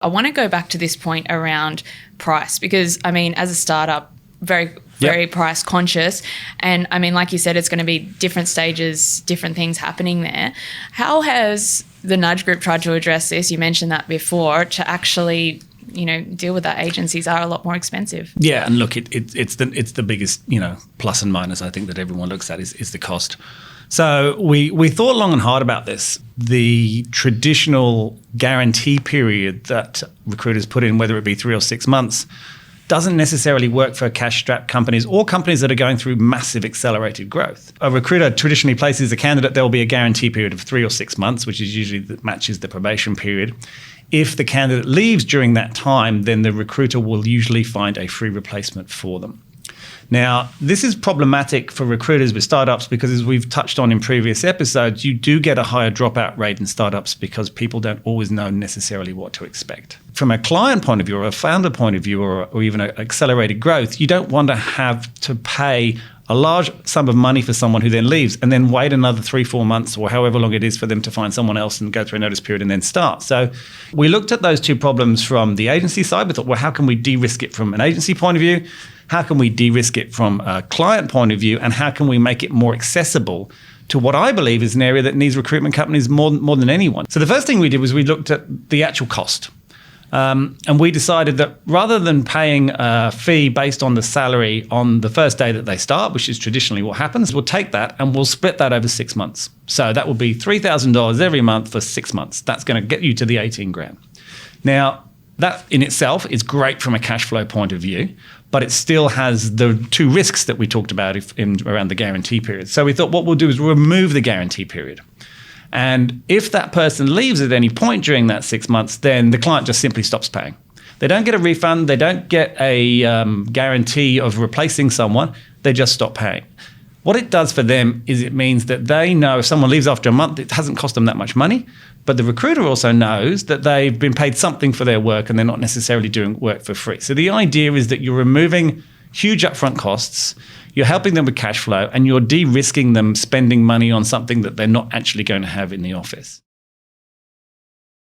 I want to go back to this point around price because, I mean, as a startup, very price conscious. And I mean, like you said, it's going to be different stages, different things happening there. How has the Nudge Group tried to address this? You mentioned that before, to actually, deal with that. Agencies are a lot more expensive. Yeah, and look, it's the biggest, plus and minus I think that everyone looks at is the cost. So we thought long and hard about this. The traditional guarantee period that recruiters put in, whether it be 3 or 6 months, doesn't necessarily work for cash-strapped companies or companies that are going through massive accelerated growth. A recruiter traditionally places a candidate, there will be a guarantee period of 3 or 6 months, which is usually that matches the probation period. If the candidate leaves during that time, then the recruiter will usually find a free replacement for them. Now, this is problematic for recruiters with startups because, as we've touched on in previous episodes, you do get a higher dropout rate in startups because people don't always know necessarily what to expect. From a client point of view or a founder point of view or even an accelerated growth, you don't want to have to pay a large sum of money for someone who then leaves and then wait another 3-4 months or however long it is for them to find someone else and go through a notice period and then start. So we looked at those two problems from the agency side. We thought, well, how can we de-risk it from an agency point of view? How can we de-risk it from a client point of view? And how can we make it more accessible to what I believe is an area that needs recruitment companies more than anyone? So the first thing we did was we looked at the actual cost. And we decided that rather than paying a fee based on the salary on the first day that they start, which is traditionally what happens, we'll take that and we'll split that over 6 months. So that will be $3,000 every month for 6 months. That's going to get you to the 18 grand. Now, that in itself is great from a cash flow point of view, but it still has the two risks that we talked about around the guarantee period. So we thought what we'll do is remove the guarantee period. And if that person leaves at any point during that 6 months, then the client just simply stops paying. They don't get a refund. They don't get a guarantee of replacing someone. They just stop paying. What it does for them is it means that they know if someone leaves after a month, it hasn't cost them that much money. But the recruiter also knows that they've been paid something for their work and they're not necessarily doing work for free. So the idea is that you're removing huge upfront costs, you're helping them with cash flow, and you're de-risking them spending money on something that they're not actually going to have in the office.